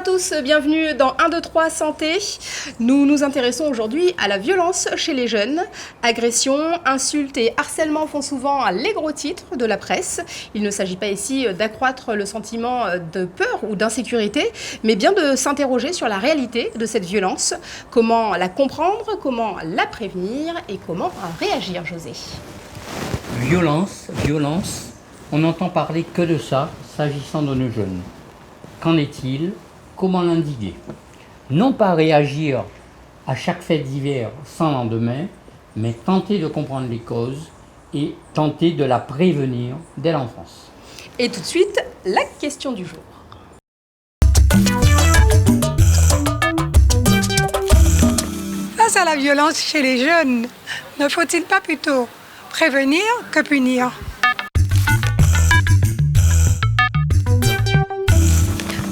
tous, bienvenue dans 1, 2, 3 Santé. Nous nous intéressons aujourd'hui à la violence chez les jeunes. Agressions, insultes et harcèlements font souvent les gros titres de la presse. Il ne s'agit pas ici d'accroître le sentiment de peur ou d'insécurité, mais bien de s'interroger sur la réalité de cette violence. Comment la comprendre, comment la prévenir et comment réagir, José? Violence, on n'entend parler que de ça s'agissant de nos jeunes. Qu'en est-il? Comment l'endiguer? Non pas réagir à chaque fête d'hiver sans lendemain, mais tenter de comprendre les causes et tenter de la prévenir dès l'enfance. Et tout de suite, la question du jour. Face à la violence chez les jeunes, ne faut-il pas plutôt prévenir que punir?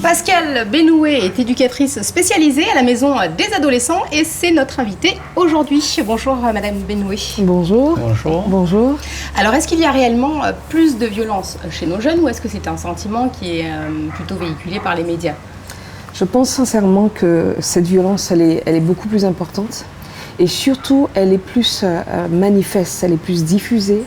Pascale Benoué est éducatrice spécialisée à la maison des adolescents et c'est notre invitée aujourd'hui. Bonjour Madame Benoué. Bonjour. Bonjour. Bonjour. Alors est-ce qu'il y a réellement plus de violence chez nos jeunes ou est-ce que c'est un sentiment qui est plutôt véhiculé par les médias? Je pense sincèrement que cette violence, elle est beaucoup plus importante et surtout, elle est plus manifeste, elle est plus diffusée,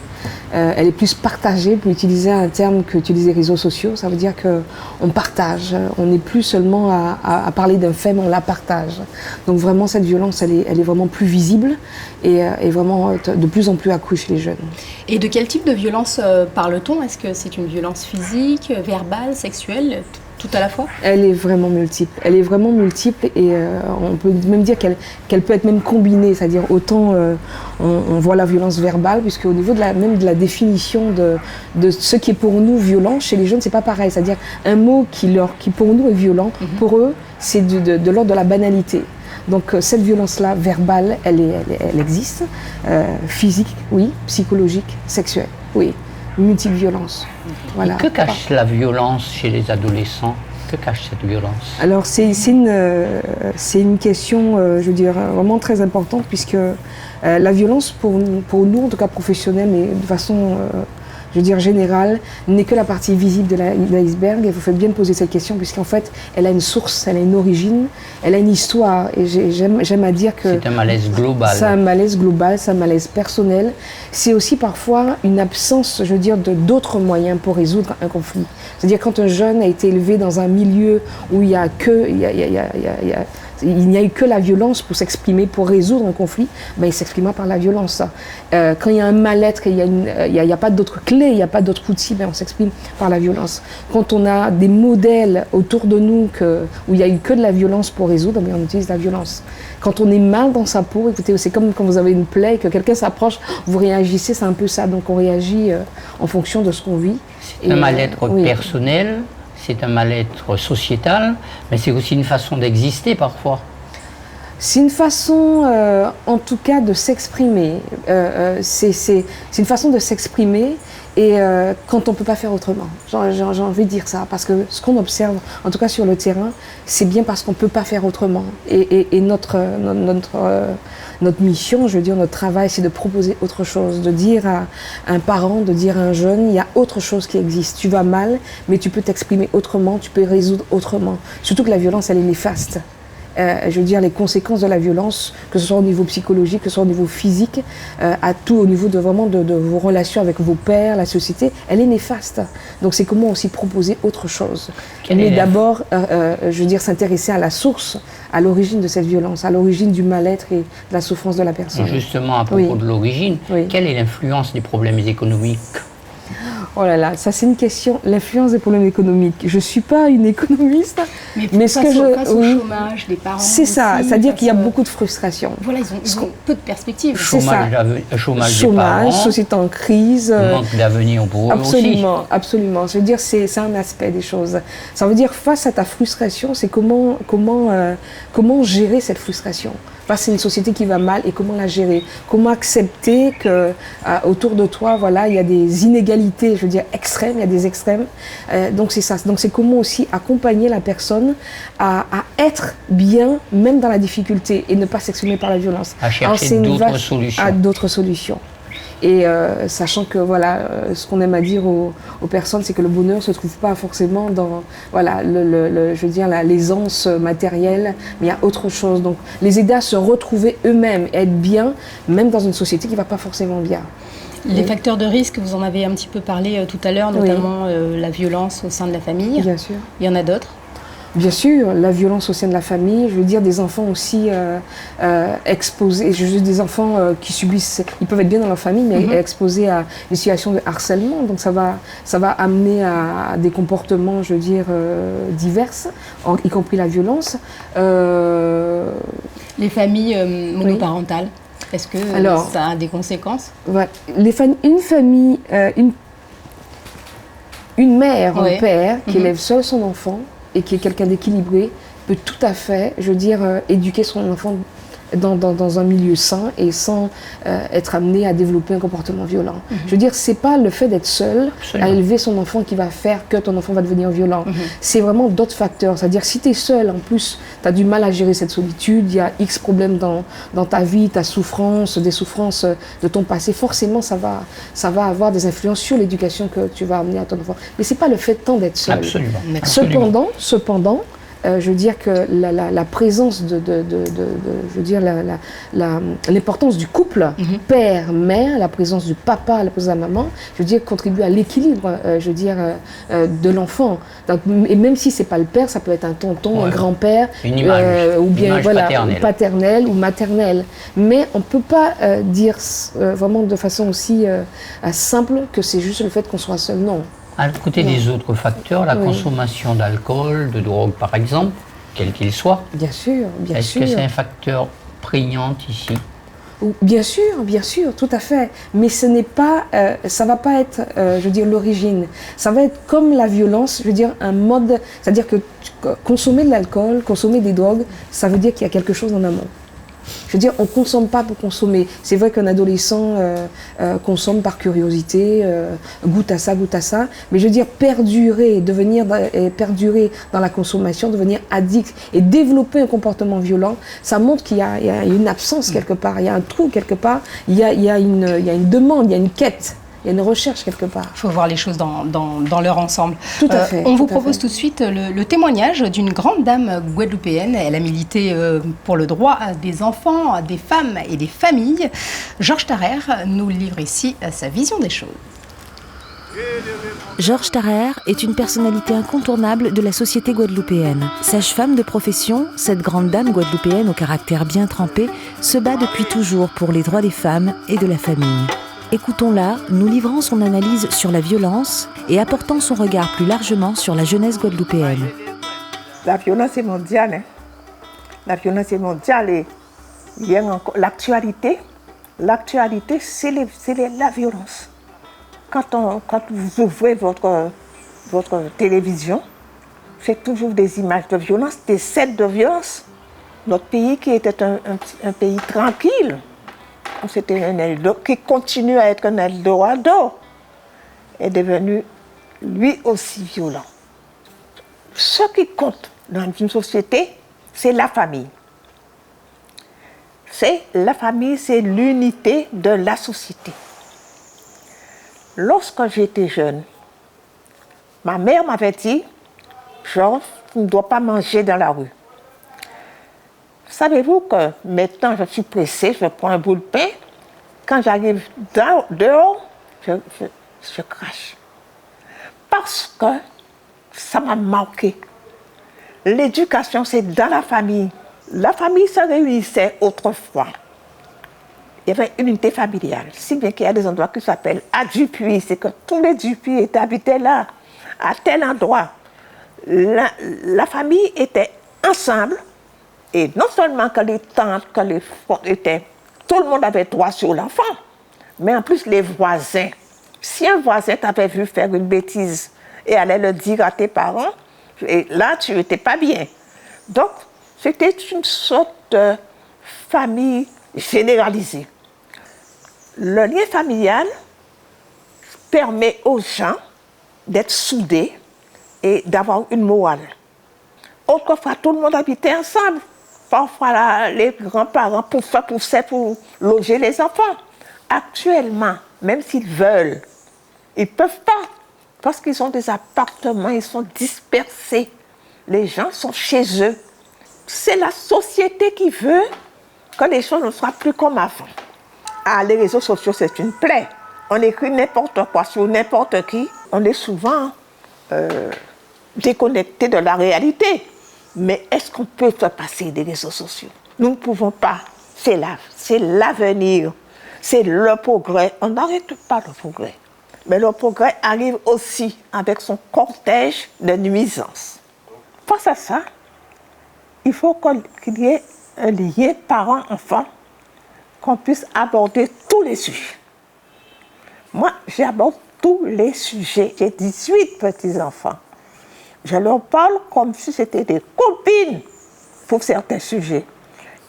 elle est plus partagée, pour utiliser un terme qu'utilisent les réseaux sociaux. Ça veut dire qu'on partage, on n'est plus seulement à parler d'un fait, mais on la partage. Donc vraiment, cette violence, elle est vraiment plus visible et vraiment de plus en plus accrue chez les jeunes. Et de quel type de violence parle-t-on? Est-ce que c'est une violence physique, verbale, sexuelle, tout à la fois? Elle est vraiment multiple. Et on peut même dire qu'elle peut être même combinée, c'est-à-dire autant on voit la violence verbale, puisque au niveau même de la définition de ce qui est pour nous violent, chez les jeunes, c'est pas pareil. C'est-à-dire un mot qui pour nous est violent, pour eux, c'est de l'ordre de la banalité. Donc cette violence-là, verbale, elle existe. Physique, oui. Psychologique, sexuelle, oui. Multiple violence. Voilà. Et que cache la violence chez les adolescents? Que cache cette violence? Alors c'est une question, je veux dire, vraiment très importante, puisque la violence pour nous, en tout cas professionnelle, mais de façon, je veux dire, générale, n'est que la partie visible de l'iceberg. Et vous faites bien de poser cette question, puisqu'en fait, elle a une source, elle a une origine, elle a une histoire. Et j'aime à dire que... C'est un malaise global. C'est un malaise global, c'est un malaise personnel. C'est aussi parfois une absence, je veux dire, d'autres moyens pour résoudre un conflit. C'est-à-dire quand un jeune a été élevé dans un milieu où il n'y a eu que la violence pour s'exprimer, pour résoudre un conflit, ben il s'exprimera par la violence. Quand il y a un mal-être, il n'y a pas d'autre clé, il n'y a pas d'autre outil, ben on s'exprime par la violence. Quand on a des modèles autour de nous où il n'y a eu que de la violence pour résoudre, ben on utilise la violence. Quand on est mal dans sa peau, écoutez, c'est comme quand vous avez une plaie et que quelqu'un s'approche, vous réagissez, c'est un peu ça. Donc on réagit en fonction de ce qu'on vit. C'est un mal-être personnel. C'est un mal-être sociétal, mais c'est aussi une façon d'exister parfois. C'est une façon, en tout cas, de s'exprimer. C'est une façon de s'exprimer et quand on ne peut pas faire autrement. J'ai envie de dire ça, parce que ce qu'on observe, en tout cas sur le terrain, c'est bien parce qu'on ne peut pas faire autrement. Et notre mission, je veux dire, notre travail, c'est de proposer autre chose, de dire à un parent, de dire à un jeune, il y a autre chose qui existe. Tu vas mal, mais tu peux t'exprimer autrement, tu peux résoudre autrement. Surtout que la violence, elle est néfaste. Je veux dire, les conséquences de la violence, que ce soit au niveau psychologique, que ce soit au niveau physique, à tout au niveau de vos relations avec vos pairs, la société, elle est néfaste. Donc c'est comment aussi proposer autre chose. Mais d'abord, je veux dire, s'intéresser à la source, à l'origine de cette violence, à l'origine du mal-être et de la souffrance de la personne. Justement, à propos de l'origine, quelle est l'influence des problèmes économiques? Oh là là, ça c'est une question, l'influence des problèmes économiques. Je ne suis pas une économiste, mais ce que face au chômage des parents. C'est ça, c'est-à-dire qu'il y a beaucoup de frustration. Voilà, ils ont peu de perspectives. Chômage des parents, société en crise. Manque d'avenir pour eux aussi. Absolument. Je veux dire, c'est un aspect des choses. Ça veut dire, face à ta frustration, c'est comment gérer cette frustration. Face à une société qui va mal et comment la gérer. Comment accepter que autour de toi, voilà, il y a des inégalités, je veux dire, extrêmes, il y a des extrêmes. Donc c'est ça. Donc c'est comment aussi accompagner la personne à être bien, même dans la difficulté, et ne pas s'exprimer par la violence. À chercher d'autres solutions. À d'autres solutions. Et sachant que voilà, ce qu'on aime à dire aux personnes, c'est que le bonheur se trouve pas forcément dans voilà, je veux dire, l'aisance matérielle, mais il y a autre chose. Donc les aider à se retrouver eux-mêmes, et être bien, même dans une société qui va pas forcément bien. Les facteurs de risque, vous en avez un petit peu parlé tout à l'heure, notamment la violence au sein de la famille. Bien sûr. Il y en a d'autres? Bien sûr, la violence au sein de la famille, je veux dire des enfants aussi exposés, je veux dire des enfants qui subissent, ils peuvent être bien dans leur famille, mais exposés à des situations de harcèlement, donc ça va amener à des comportements, je veux dire, divers, y compris la violence. Les familles monoparentales, est-ce que ça a des conséquences? Ouais, une mère, un père qui élève seul son enfant, et qui est quelqu'un d'équilibré, peut tout à fait, je veux dire, éduquer son enfant dans un milieu sain et sans être amené à développer un comportement violent. Je veux dire, c'est pas le fait d'être seul à élever son enfant qui va faire que ton enfant va devenir violent. C'est vraiment d'autres facteurs. C'est-à-dire, si tu es seul, en plus, tu as du mal à gérer cette solitude, il y a X problèmes dans ta vie, ta souffrance, des souffrances de ton passé, forcément, ça va avoir des influences sur l'éducation que tu vas amener à ton enfant. Mais c'est pas le fait tant d'être seul. Absolument. Cependant, je veux dire que la présence je veux dire l'importance du couple, père, mère, la présence du papa, la présence de la maman, je veux dire contribue à l'équilibre, je veux dire de l'enfant. Donc, et même si c'est pas le père, ça peut être un tonton, un grand-père, une image, ou bien voilà, paternelle ou maternelle. Mais on peut pas dire vraiment de façon aussi simple que c'est juste le fait qu'on soit seul. Non. À côté des autres facteurs, la consommation d'alcool, de drogue par exemple, quel qu'il soit. Bien sûr, bien sûr. Est-ce que c'est un facteur prégnant ici? Bien sûr, tout à fait. Mais ce n'est pas, ça va pas être, je veux dire, l'origine. Ça va être comme la violence, je veux dire, un mode, c'est-à-dire que consommer de l'alcool, consommer des drogues, ça veut dire qu'il y a quelque chose en amont. Je veux dire, on ne consomme pas pour consommer. C'est vrai qu'un adolescent consomme par curiosité, goûte à ça, mais je veux dire, perdurer dans la consommation, devenir addict et développer un comportement violent, ça montre qu'il y a une absence quelque part, il y a un trou quelque part, il y a une demande, il y a une quête. Il y a une recherche quelque part. Il faut voir les choses dans leur ensemble. Tout à fait. On vous propose tout de suite le témoignage d'une grande dame guadeloupéenne. Elle a milité pour le droit des enfants, des femmes et des familles. Georges Tarrer nous livre ici sa vision des choses. Georges Tarrer est une personnalité incontournable de la société guadeloupéenne. Sage-femme de profession, cette grande dame guadeloupéenne au caractère bien trempé se bat depuis toujours pour les droits des femmes et de la famille. Écoutons-la, nous livrant son analyse sur la violence et apportant son regard plus largement sur la jeunesse guadeloupéenne. La violence est mondiale. Hein. La violence est mondiale et il y a encore l'actualité. L'actualité, c'est la violence. Quand vous ouvrez votre télévision, c'est toujours des images de violence, des scènes de violence. Notre pays qui était un pays tranquille, c'était un Eldorado, qui continue à être un Eldorado, est devenu lui aussi violent. Ce qui compte dans une société, c'est la famille. C'est la famille, c'est l'unité de la société. Lorsque j'étais jeune, ma mère m'avait dit, Georges, tu ne dois pas manger dans la rue. Savez-vous que maintenant je suis pressée, je prends un bout de pain, quand j'arrive dehors, je crache. Parce que ça m'a marqué. L'éducation, c'est dans la famille. La famille se réunissait autrefois. Il y avait une unité familiale, si bien qu'il y a des endroits qui s'appellent à Dupuis, c'est que tous les Dupuis habitaient là, à tel endroit. La famille était ensemble. Et non seulement que les tantes, que les frères étaient, tout le monde avait droit sur l'enfant, mais en plus les voisins. Si un voisin t'avait vu faire une bêtise et allait le dire à tes parents, et là tu n'étais pas bien. Donc c'était une sorte de famille généralisée. Le lien familial permet aux gens d'être soudés et d'avoir une morale. Autrefois, tout le monde habitait ensemble. Parfois, les grands-parents poussaient pour loger les enfants. Actuellement, même s'ils veulent. Ils ne peuvent pas, parce qu'ils ont des appartements, ils sont dispersés. Les gens sont chez eux. C'est la société qui veut que les choses ne soient plus comme avant. Ah, les réseaux sociaux, c'est une plaie. On écrit n'importe quoi sur n'importe qui. On est souvent déconnecté de la réalité. Mais est-ce qu'on peut se passer des réseaux sociaux? Nous ne pouvons pas. C'est l'avenir. C'est le progrès. On n'arrête pas le progrès. Mais le progrès arrive aussi avec son cortège de nuisances. Face à ça, il faut qu'il y ait un lien parent-enfant, qu'on puisse aborder tous les sujets. Moi, j'aborde tous les sujets. J'ai 18 petits-enfants. Je leur parle comme si c'était des copines pour certains sujets.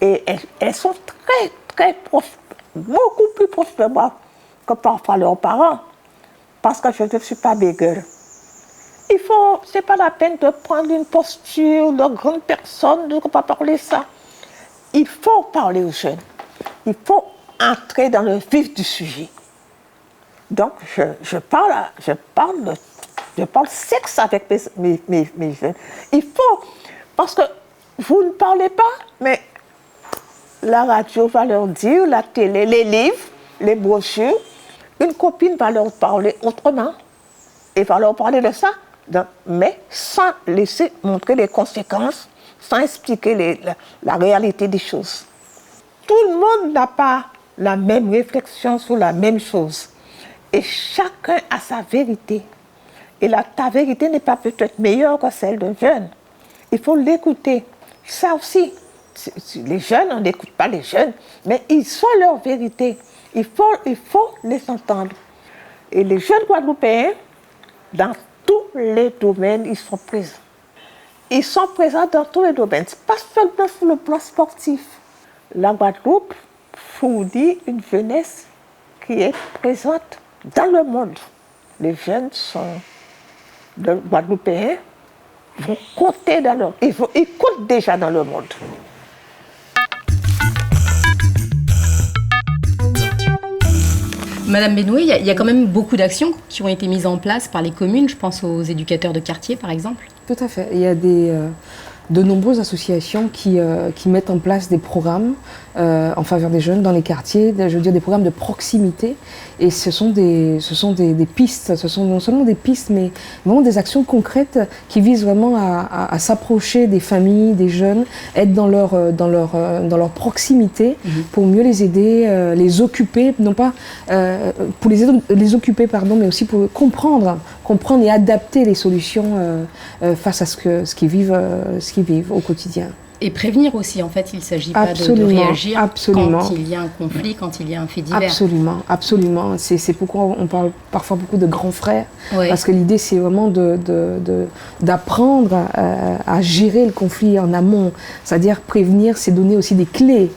Et elles sont très, très proches, beaucoup plus proches de moi que parfois leurs parents, parce que je ne suis pas bégueule. C'est pas la peine de prendre une posture de grande personne, de ne pas parler ça. Il faut parler aux jeunes. Il faut entrer dans le vif du sujet. Donc, je parle sexe avec mes jeunes. Il faut, parce que vous ne parlez pas, mais la radio va leur dire, la télé, les livres, les brochures, une copine va leur parler autrement et va leur parler de ça. Donc, mais sans laisser montrer les conséquences, sans expliquer la réalité des choses. Tout le monde n'a pas la même réflexion sur la même chose. Et chacun a sa vérité. Et ta vérité n'est pas peut-être meilleure que celle d'un jeune. Il faut l'écouter. Ça aussi, les jeunes, on n'écoute pas les jeunes, mais ils sont leur vérité. Il faut les entendre. Et les jeunes Guadeloupéens, dans tous les domaines, ils sont présents. Ils sont présents dans tous les domaines, pas seulement sur le plan sportif. La Guadeloupe fournit une jeunesse qui est présente dans le monde. Les jeunes Guadeloupéens vont compter dans le monde. Ils comptent déjà dans le monde. Madame Benoué, il y a quand même beaucoup d'actions qui ont été mises en place par les communes. Je pense aux éducateurs de quartier, par exemple. Tout à fait. Il y a de nombreuses associations qui mettent en place des programmes en faveur des jeunes dans les quartiers, je veux dire des programmes de proximité. Et ce sont des pistes, ce sont non seulement des pistes, mais vraiment des actions concrètes qui visent vraiment à s'approcher des familles, des jeunes, être dans leur proximité pour mieux les aider, les occuper, non pas pour les occuper, pardon, mais aussi pour comprendre et adapter les solutions face à ce qu'ils vivent au quotidien. Et prévenir aussi, en fait, il ne s'agit pas de réagir quand il y a un conflit, quand il y a un fait divers. Absolument. C'est pourquoi on parle parfois beaucoup de grands frères, ouais. Parce que l'idée, c'est vraiment d'apprendre à gérer le conflit en amont. C'est-à-dire prévenir, c'est donner aussi des clés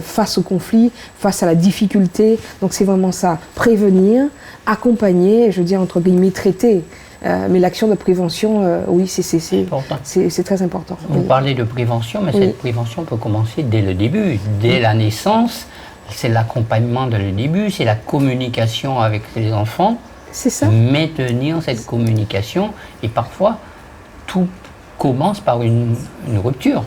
face au conflit, face à la difficulté. Donc c'est vraiment ça, prévenir, accompagner, je veux dire entre guillemets traiter. Mais l'action de prévention, oui, c'est très important. Vous parlez de prévention, mais cette prévention peut commencer dès le début, dès la naissance. C'est l'accompagnement dès le début, c'est la communication avec les enfants. C'est ça. Maintenir cette communication. Et parfois, tout commence par une rupture.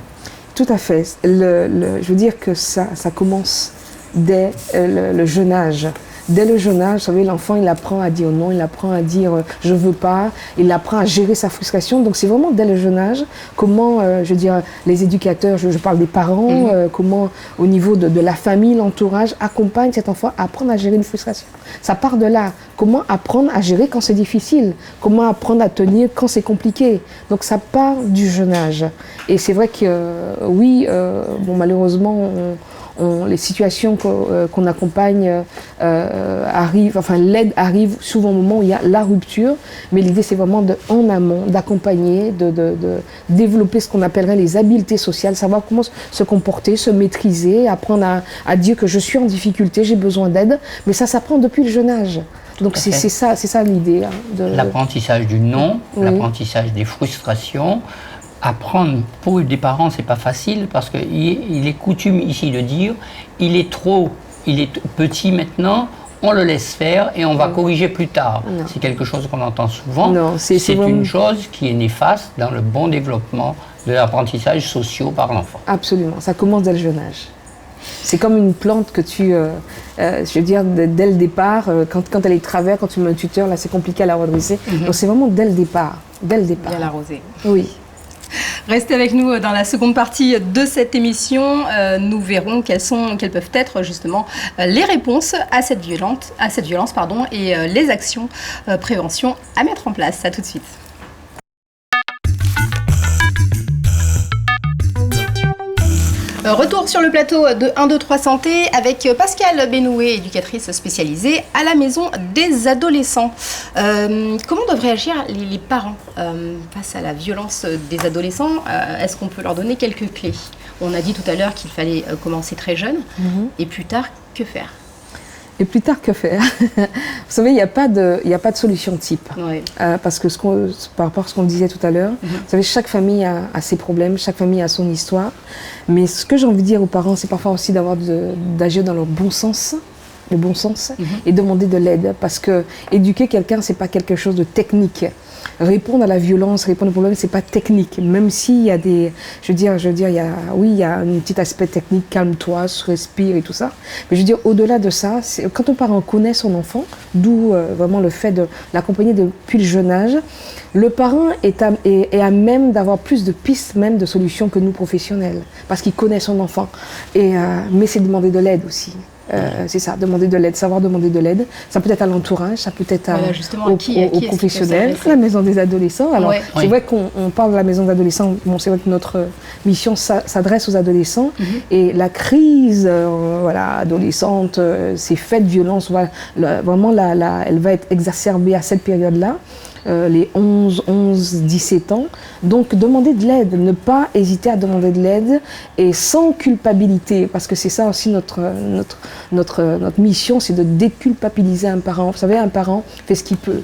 Tout à fait. Je veux dire que ça commence dès le jeune âge. Dès le jeune âge, vous savez, l'enfant, il apprend à dire non, il apprend à dire je veux pas, il apprend à gérer sa frustration. Donc c'est vraiment dès le jeune âge comment, je veux dire, les éducateurs, je parle des parents, comment au niveau de la famille, l'entourage, accompagne cet enfant à apprendre à gérer une frustration. Ça part de là. Comment apprendre à gérer quand c'est difficile, comment apprendre à tenir quand c'est compliqué. Donc ça part du jeune âge. Et c'est vrai que oui, malheureusement, les situations qu'on accompagne arrivent, enfin l'aide arrive souvent au moment où il y a la rupture, mais l'idée c'est vraiment en amont, d'accompagner, de développer ce qu'on appellerait les habiletés sociales, savoir comment se comporter, se maîtriser, apprendre à dire que je suis en difficulté, j'ai besoin d'aide, mais ça s'apprend depuis le jeune âge. Donc c'est ça l'idée. L'apprentissage du non, l'apprentissage des frustrations. Apprendre pour des parents, c'est pas facile parce qu'il est coutume ici de dire il est trop il est petit maintenant, on le laisse faire et on va corriger plus tard. C'est quelque chose qu'on entend souvent. Non, c'est une vraiment... chose qui est néfaste dans le bon développement de l'apprentissage social par l'enfant. Absolument, ça commence dès le jeune âge. C'est comme une plante que tu, je veux dire, dès le départ, quand elle est travers, quand tu mets un tuteur, là c'est compliqué à la redresser. Donc c'est vraiment dès le départ. Bien l'arroser. Oui. Restez avec nous dans la seconde partie de cette émission. Nous verrons quelles peuvent être justement les réponses à cette violence, et les actions prévention à mettre en place. À tout de suite. Retour sur le plateau de 1, 2, 3 Santé avec Pascale Benoué, éducatrice spécialisée à la maison des adolescents. Comment devraient agir les parents face à la violence des adolescents? Est-ce qu'on peut leur donner quelques clés? On a dit tout à l'heure qu'il fallait commencer très jeune. Et plus tard, que faire? Et plus tard, que faire? Vous savez, il n'y a pas de solution type. Oui. Parce que par rapport à ce qu'on disait tout à l'heure, vous savez, chaque famille a ses problèmes, chaque famille a son histoire. Mais ce que j'ai envie de dire aux parents, c'est parfois aussi d'agir dans le bon sens, et demander de l'aide. Parce que éduquer quelqu'un, c'est pas quelque chose de technique. Répondre à la violence, répondre aux problèmes, c'est pas technique. Même s'il y a des, il y a un petit aspect technique, calme-toi, respire et tout ça. Mais je veux dire, au-delà de ça, quand un parent connaît son enfant, d'où vraiment le fait de l'accompagner depuis le jeune âge, le parent est à même d'avoir plus de pistes, même de solutions que nous professionnels, parce qu'il connaît son enfant. Mais c'est demander de l'aide aussi. C'est ça, demander de l'aide, savoir demander de l'aide. Ça peut être à l'entourage, ça peut être aux professionnels, à la maison des adolescents. Alors, c'est vrai qu'on parle de la maison des adolescents. Bon, c'est vrai que notre mission s'adresse aux adolescents. Et la crise adolescente, ces faits de violence, vraiment, elle va être exacerbée à cette période-là. Les 17 ans. Donc, demander de l'aide, ne pas hésiter à demander de l'aide et sans culpabilité, parce que c'est ça aussi notre mission, c'est de déculpabiliser un parent. Vous savez, un parent fait ce qu'il peut.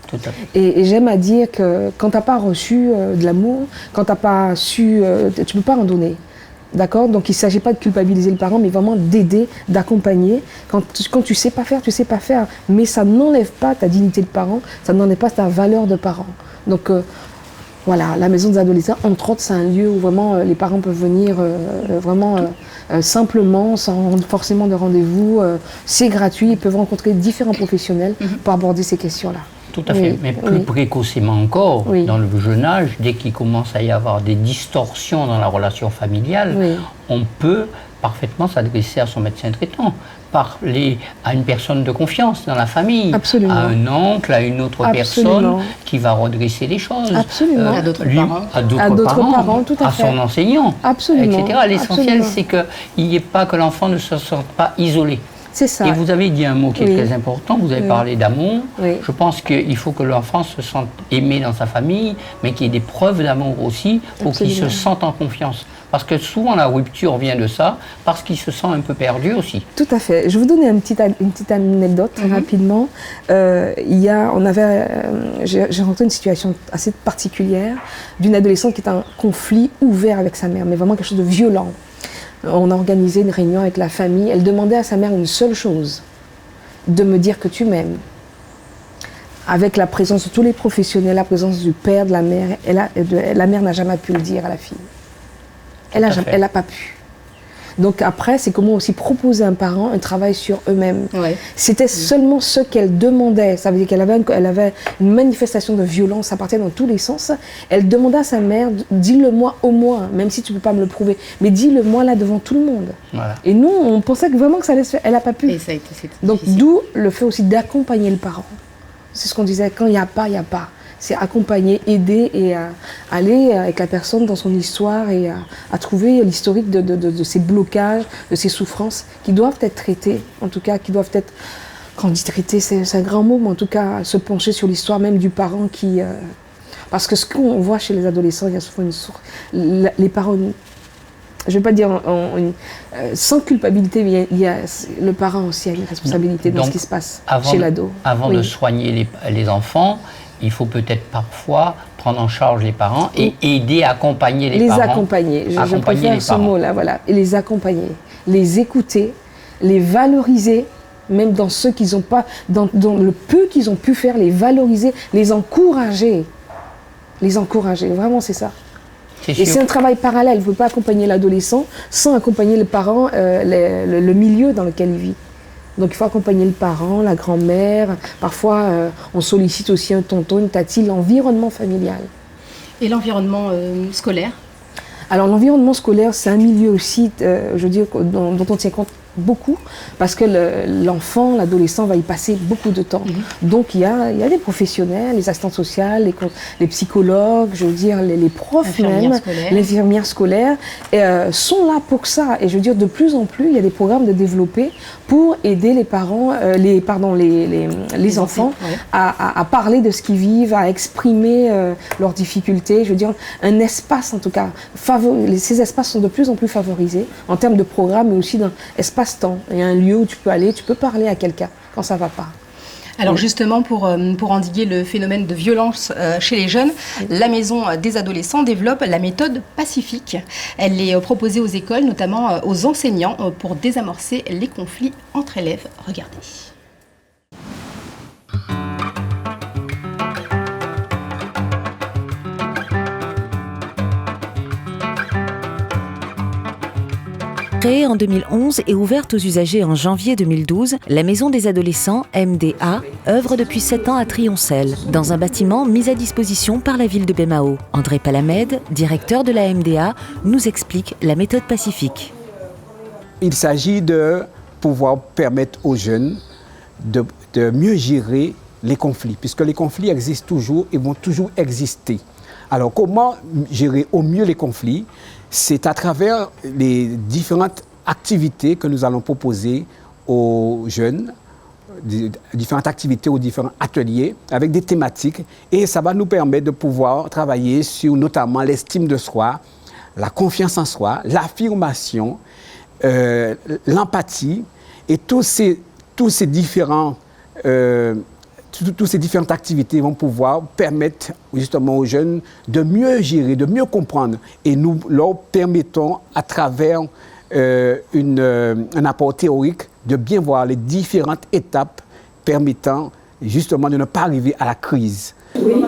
Tout à fait. Et j'aime à dire que quand tu n'as pas reçu de l'amour, quand tu n'as pas su, tu ne peux pas en donner. D'accord? Donc il ne s'agit pas de culpabiliser le parent, mais vraiment d'aider, d'accompagner. Quand tu sais pas faire, tu sais pas faire. Mais ça n'enlève pas ta dignité de parent, ça n'enlève pas ta valeur de parent. Donc voilà, la maison des adolescents, entre autres, c'est un lieu où vraiment les parents peuvent venir simplement, sans forcément de rendez-vous. C'est gratuit, ils peuvent rencontrer différents professionnels pour aborder ces questions-là. Tout à fait, mais plus précocement encore, dans le jeune âge, dès qu'il commence à y avoir des distorsions dans la relation familiale, on peut parfaitement s'adresser à son médecin traitant, parler à une personne de confiance dans la famille, Absolument. à un oncle, à une autre personne qui va redresser les choses, à d'autres parents, tout à fait. son enseignant, Absolument. etc. L'essentiel, c'est qu'il n'y ait pas que l'enfant ne se sente pas isolé. C'est ça. Et vous avez dit un mot qui est très important, vous avez parlé d'amour. Je pense qu'il faut que l'enfant se sente aimé dans sa famille, mais qu'il y ait des preuves d'amour aussi pour qu'il se sente en confiance. Parce que souvent la rupture vient de ça, parce qu'il se sent un peu perdu aussi. Tout à fait. Je vais vous donner une petite anecdote rapidement. J'ai rencontré une situation assez particulière d'une adolescente qui était en conflit ouvert avec sa mère, mais vraiment quelque chose de violent. On a organisé une réunion avec la famille. Elle demandait à sa mère une seule chose, de me dire que tu m'aimes. Avec la présence de tous les professionnels, la présence du père, de la mère, la mère n'a jamais pu le dire à la fille. Elle n'a pas pu. Donc après, c'est comment aussi proposer à un parent un travail sur eux-mêmes. C'était seulement ce qu'elle demandait. Ça veut dire qu'elle avait une manifestation de violence, ça partait dans tous les sens. Elle demandait à sa mère, dis-le-moi au moins, même si tu ne peux pas me le prouver, mais dis-le-moi là devant tout le monde. Voilà. Et nous, on pensait que vraiment que ça allait se faire. Elle n'a pas pu. Et ça a été Donc d'où le fait aussi d'accompagner le parent. C'est ce qu'on disait, quand il n'y a pas, il n'y a pas. C'est accompagner, aider et aller avec la personne dans son histoire et à trouver l'historique de ses blocages, de ses souffrances qui doivent être traitées, en tout cas qui doivent être, quand on dit traiter, c'est un grand mot, mais en tout cas se pencher sur l'histoire même du parent qui... parce que ce qu'on voit chez les adolescents, il y a souvent une source... Les parents, je ne vais pas dire sans culpabilité, mais le parent aussi a une responsabilité dans ce qui se passe chez l'ado. Avant de soigner les enfants, il faut peut-être parfois prendre en charge les parents et aider, accompagner les parents. Les accompagner, je préfère ce mot-là, voilà. Et les accompagner, les écouter, les valoriser, même dans ceux qu'ils n'ont pas, dans le peu qu'ils ont pu faire, les valoriser, les encourager. Les encourager, vraiment c'est ça. Et c'est un travail parallèle, vous ne pouvez pas accompagner l'adolescent sans accompagner le parent, le milieu dans lequel il vit. Donc il faut accompagner le parent, la grand-mère, parfois on sollicite aussi un tonton, une tati, l'environnement familial. Et l'environnement scolaire? Alors l'environnement scolaire, c'est un milieu aussi, je veux dire, dont on tient compte beaucoup, parce que l'enfant, l'adolescent va y passer beaucoup de temps. Donc il y a des professionnels, les assistantes sociales, les psychologues, je veux dire, les profs même, les infirmières scolaires, sont là pour ça. Et je veux dire, de plus en plus, il y a des programmes de développer pour aider les parents, les enfants à parler de ce qu'ils vivent, à exprimer leurs difficultés. Je veux dire, un espace en tout cas, ces espaces sont de plus en plus favorisés en termes de programmes, mais aussi d'un espace temps. Il y a un lieu où tu peux aller, tu peux parler à quelqu'un quand ça ne va pas. Alors justement, pour endiguer le phénomène de violence chez les jeunes, la Maison des adolescents développe la méthode pacifique. Elle est proposée aux écoles, notamment aux enseignants, pour désamorcer les conflits entre élèves. Regardez. Créée en 2011 et ouverte aux usagers en janvier 2012, la Maison des adolescents, MDA, œuvre depuis 7 ans à Trioncel, dans un bâtiment mis à disposition par la ville de Bémao. André Palamède, directeur de la MDA, nous explique la méthode pacifique. Il s'agit de pouvoir permettre aux jeunes de mieux gérer les conflits, puisque les conflits existent toujours et vont toujours exister. Alors comment gérer au mieux les conflits? C'est à travers les différentes activités que nous allons proposer aux jeunes, différentes activités ou différents ateliers avec des thématiques, et ça va nous permettre de pouvoir travailler sur notamment l'estime de soi, la confiance en soi, l'affirmation, l'empathie et toutes ces différentes activités vont pouvoir permettre justement aux jeunes de mieux gérer, de mieux comprendre. Et nous leur permettons, à travers un apport théorique, de bien voir les différentes étapes permettant justement de ne pas arriver à la crise. Oui.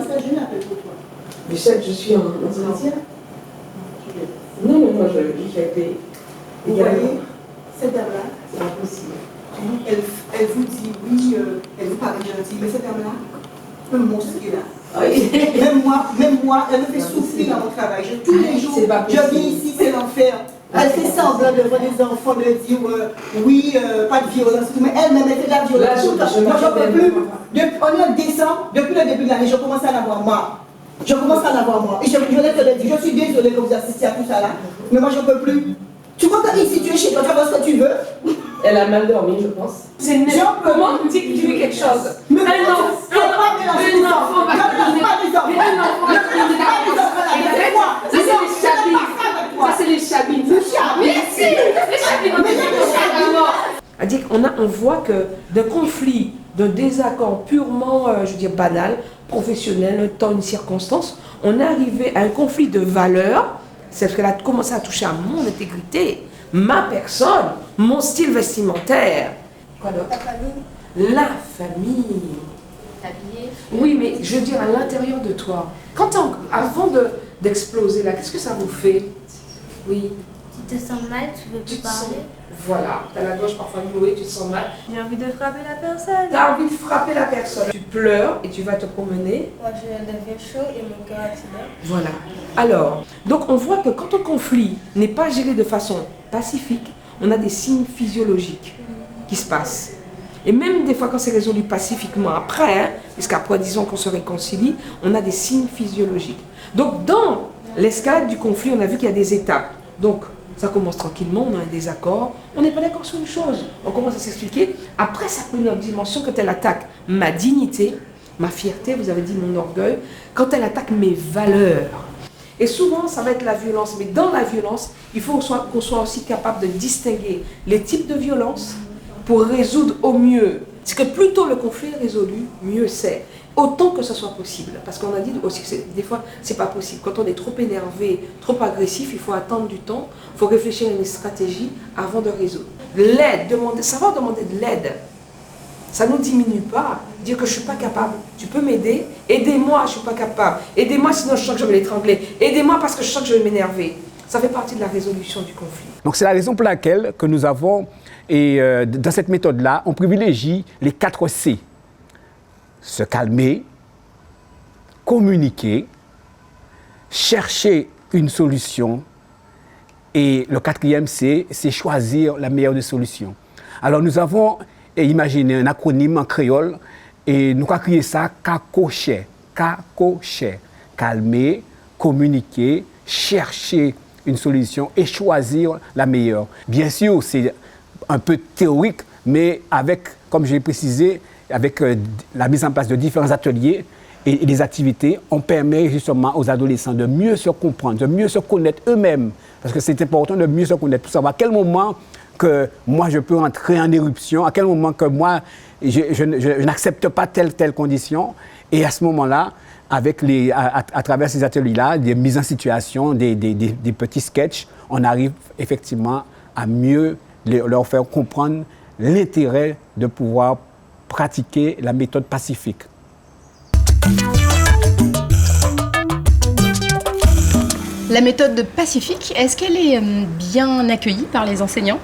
Du fait, je suis en entretien. Non, mais moi je fais des... Vous voyez, cette dame-là, c'est impossible. Elle vous dit oui, elle vous paraît gentille, mais cette dame-là, un monstre qui est là. Oui. Même moi, elle me fait souffrir dans mon travail. Tous les jours, je viens ici, c'est l'enfer. Elle fait semblant devant des enfants de dire oui, pas de violence, mais elle-même elle fait de la violence. Moi, j'en peux plus. En décembre, depuis le début de l'année, je commence à en avoir marre. Je commence à en avoir marre. Et je suis désolée que vous assistiez à tout ça là, mais moi, j'en peux plus. Tu vois qu'ici, tu es chez toi, tu vas ce que tu veux. Elle a mal dormi, je pense. C'est comment tu dis que tu veux quelque chose? Mais un enfant va ça c'est les chabines. Merci. C'est-à-dire qu'on voit que d'un conflit, d'un désaccord purement, je veux dire, banal, professionnel, un temps, une circonstance, on est arrivé à un conflit de valeurs. C'est parce qu'elle a commencé à toucher à mon intégrité, ma personne, mon style vestimentaire. Quoi d'autre? La famille. La famille. Habillé. Oui, mais je veux dire à l'intérieur de toi. Avant d'exploser là, qu'est-ce que ça vous fait? Oui. Tu te sens mal, tu veux plus parler. Voilà, tu as la gorge parfois nouée, tu te sens mal. J'ai envie de frapper la personne. Tu as envie de frapper la personne. Tu pleures et tu vas te promener. Moi, je deviens chaud et mon cœur accélère. Voilà. Alors, donc on voit que quand un conflit n'est pas géré de façon pacifique, on a des signes physiologiques qui se passent. Et même des fois quand c'est résolu pacifiquement après, puisqu'après disons qu'on se réconcilie, on a des signes physiologiques. Donc dans l'escalade du conflit, on a vu qu'il y a des étapes. Donc ça commence tranquillement, on a un désaccord, on n'est pas d'accord sur une chose, on commence à s'expliquer. Après ça prend une autre dimension quand elle attaque ma dignité, ma fierté, vous avez dit mon orgueil, quand elle attaque mes valeurs. Et souvent, ça va être la violence. Mais dans la violence, il faut qu'on soit aussi capable de distinguer les types de violence pour résoudre au mieux. Parce que plus tôt le conflit est résolu, mieux c'est. autant que ce soit possible. Parce qu'on a dit aussi que des fois, c'est pas possible. Quand on est trop énervé, trop agressif, il faut attendre du temps, il faut réfléchir à une stratégie avant de résoudre. L'aide, savoir demander de l'aide, ça ne nous diminue pas. Dire que je ne suis pas capable, tu peux m'aider, aidez-moi, je ne suis pas capable, aidez-moi sinon je sens que je vais l'étrangler, aidez-moi parce que je sens que je vais m'énerver. Ça fait partie de la résolution du conflit. Donc c'est la raison pour laquelle que nous avons, dans cette méthode-là, on privilégie les 4 C. Se calmer, communiquer, chercher une solution et le 4e C, c'est choisir la meilleure des solutions. Alors nous avons imaginé un acronyme en créole et nous avons créé ça CACOCHER. CACOCHER. Calmer, communiquer, chercher une solution et choisir la meilleure. Bien sûr, c'est un peu théorique, mais avec, comme je l'ai précisé, avec la mise en place de différents ateliers et des activités, on permet justement aux adolescents de mieux se comprendre, de mieux se connaître eux-mêmes. Parce que c'est important de mieux se connaître, pour savoir à quel moment que moi je peux entrer en éruption, à quel moment que moi je n'accepte pas telle condition. Et à ce moment-là, à travers ces ateliers-là, des mises en situation, des petits sketchs, on arrive effectivement à mieux leur faire comprendre l'intérêt de pouvoir pratiquer la méthode pacifique. La méthode pacifique, est-ce qu'elle est bien accueillie par les enseignants ?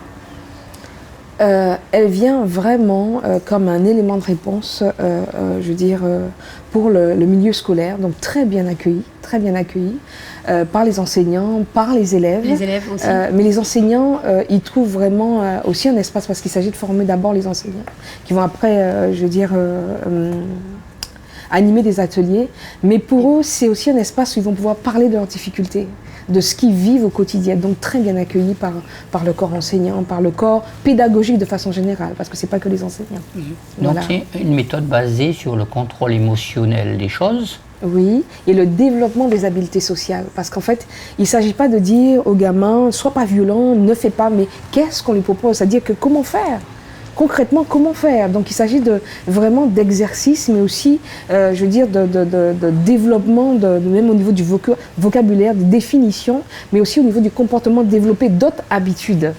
Elle vient vraiment comme un élément de réponse, je veux dire, pour le milieu scolaire, donc très bien accueilli par les enseignants, par les élèves. Les élèves aussi. Mais les enseignants, ils trouvent vraiment aussi un espace, parce qu'il s'agit de former d'abord les enseignants, qui vont après, je veux dire, animer des ateliers. Mais pour eux, c'est aussi un espace où ils vont pouvoir parler de leurs difficultés, de ce qu'ils vivent au quotidien, donc très bien accueillis par le corps enseignant, par le corps pédagogique de façon générale, parce que ce n'est pas que les enseignants. Donc c'est une méthode basée sur le contrôle émotionnel des choses. Oui, et le développement des habiletés sociales, parce qu'en fait, il ne s'agit pas de dire aux gamins, sois pas violent, ne fais pas, mais qu'est-ce qu'on lui propose ? C'est-à-dire que comment faire ? Concrètement, comment faire ? Donc il s'agit vraiment d'exercice, mais aussi, je veux dire, de développement, même au niveau du vocabulaire, de définition, mais aussi au niveau du comportement, de développer d'autres habitudes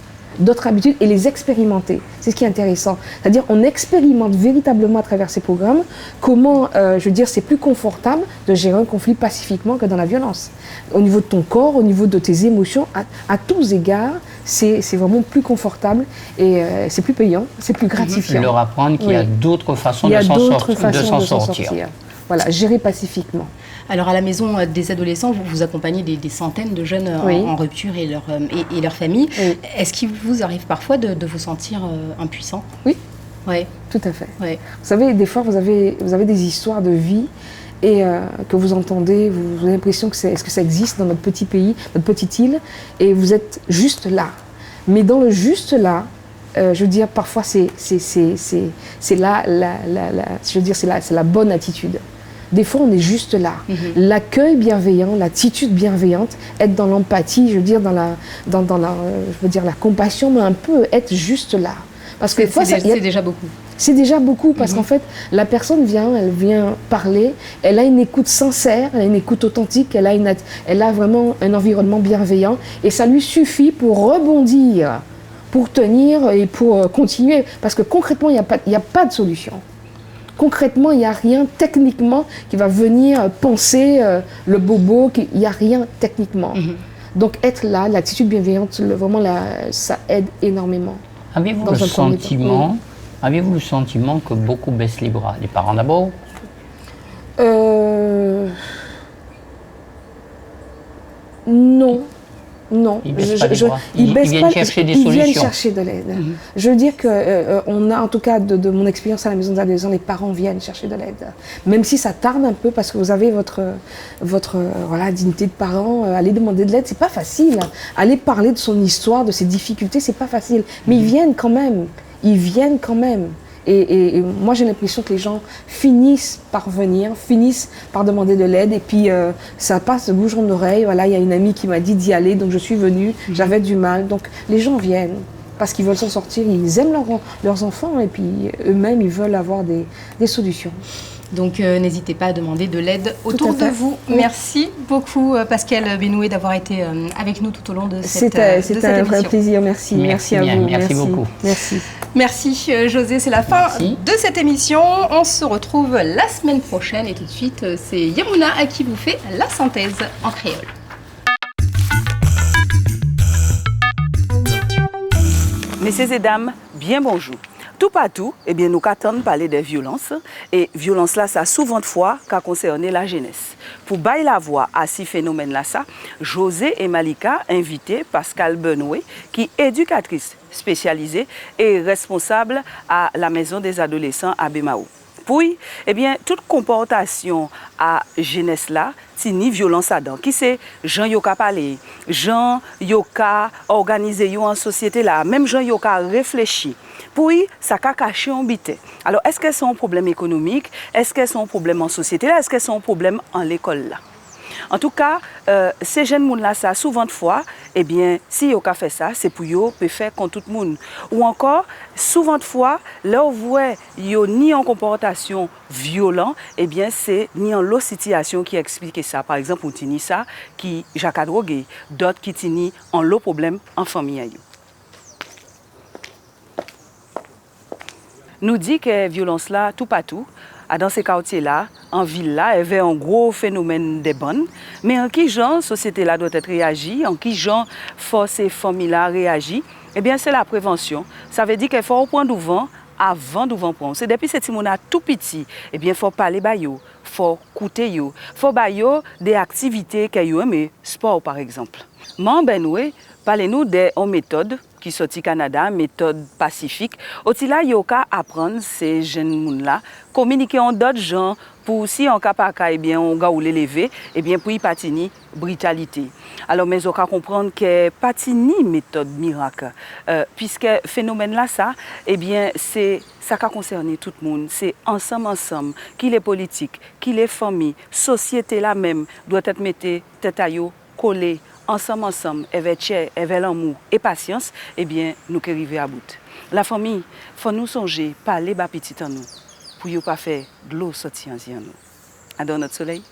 et les expérimenter. C'est ce qui est intéressant. C'est-à-dire on expérimente véritablement à travers ces programmes comment, je veux dire, c'est plus confortable de gérer un conflit pacifiquement que dans la violence. Au niveau de ton corps, au niveau de tes émotions, à tous égards, c'est vraiment plus confortable et c'est plus payant, c'est plus gratifiant. Leur apprendre qu'il y a d'autres façons de s'en sortir. Voilà, gérer pacifiquement. Alors à la maison des adolescents, vous accompagnez des centaines de jeunes en rupture et leur famille. Oui. Est-ce qu'il vous arrive parfois de vous sentir impuissant ? Oui, tout à fait. Ouais. Vous savez, des fois, vous avez des histoires de vie et que vous entendez, vous avez l'impression que est-ce que ça existe dans notre petit pays, notre petite île, et vous êtes juste là. Mais dans le juste là, je veux dire, parfois c'est la bonne attitude. Des fois, on est juste là. L'accueil bienveillant, l'attitude bienveillante, être dans l'empathie, je veux dire, dans la compassion, mais un peu être juste là. Parce que c'est déjà beaucoup. C'est déjà beaucoup parce qu'en fait, la personne elle vient parler, elle a une écoute sincère, elle a une écoute authentique, elle a vraiment un environnement bienveillant et ça lui suffit pour rebondir, pour tenir et pour continuer. Parce que concrètement, il n'y a pas de solution. Concrètement, il n'y a rien techniquement qui va venir penser le bobo, il n'y a rien techniquement. Donc être là, l'attitude bienveillante, vraiment ça aide énormément. Avez-vous le sentiment que beaucoup baissent les bras ? Les parents d'abord ? Non. Non, ils viennent chercher des solutions. Ils viennent chercher de l'aide. Je veux dire qu'on a, en tout cas de mon expérience à la maison des adolescents, les parents viennent chercher de l'aide. Même si ça tarde un peu parce que vous avez votre dignité de parent, aller demander de l'aide, c'est pas facile. Aller parler de son histoire, de ses difficultés, c'est pas facile. Mais ils viennent quand même. Et moi, j'ai l'impression que les gens finissent par venir, finissent par demander de l'aide. Et puis, ça passe de bouche en oreille. Voilà, il y a une amie qui m'a dit d'y aller, donc je suis venue. J'avais du mal. Donc, les gens viennent parce qu'ils veulent s'en sortir. Ils aiment leurs enfants et puis eux-mêmes, ils veulent avoir des solutions. Donc n'hésitez pas à demander de l'aide autour de vous. Oui. Merci beaucoup Pascal Benoué d'avoir été avec nous tout au long de cette émission. C'était un vrai plaisir, merci. Merci à vous. Merci beaucoup. Merci. Merci José, c'est la fin de cette émission. On se retrouve la semaine prochaine et tout de suite c'est Yamuna à qui vous fait la synthèse en créole. Messieurs et dames, bien bonjour. Tout partout, eh bien, nous qu'attendons parler des violences. Et violences là, ça souvent de fois qu'a concerné la jeunesse. Pour bailler la voix à ces phénomènes-là, José et Malika invité Pascal Benoué, qui est éducatrice spécialisée et responsable à la maison des adolescents à Bemaou. Puis, eh bien, toute comportation à jeunesse là, tini violence dedans. Qui c'est Jean Yoka parler, Jean Yoka organiser en société là, même Jean Yoka réfléchir. Puis, ça a caché en bité. Alors, est-ce que c'est un problème économique? Est-ce que c'est un problème en société là? Est-ce que c'est un problème en l'école là? En tout cas, ces jeunes gens là, ça souvent de fois, eh bien, si ils fait ça, c'est pour eux peut faire contre tout le monde. Ou encore, souvent de fois, là où vous voyez ni en comportation violent, eh bien, c'est ni en l'autre situation qui explique ça. Par exemple, on tini ça qui Jacques a drogué, d'autres qui tini en l'autre problème en famille. Nous dit que violence là, tout partout. Dans ces quartiers-là, en ville-là, il y avait un gros phénomène des bonnes. Mais en qui genre, la société-là doit être réagie, en qui genre, force et famille-là réagit, eh bien, c'est la prévention. Ça veut dire qu'il faut prendre du vent avant de prendre. C'est depuis ce petit tout petit, eh bien, il faut parler bayo, il faut écouter yo, il faut bayo des activités qu'il y a aimé, sport par exemple. Moi, Benoué, parlez-nous des méthodes qui sorti Canada, méthode pacifique. Aussi là, il y a apprendre ces jeunes là, communiquer en d'autres gens pour si en cas pas eh bien on ga ou l'élever, eh bien pour y patini brutalité. Alors mais on va comprendre que patini méthode miracle puisque phénomène là ça eh bien c'est ça qui concerne tout le monde, c'est ensemble qui les politiques, qui les familles, société là même doit être mettre tête à yo collé ensemble, avec l'amour et patience, eh bien, nous qui arrivons à bout. La famille, il faut nous songer, parler bas petit en nous, pour ne pas faire de l'eau sortir en nous. À dans notre soleil.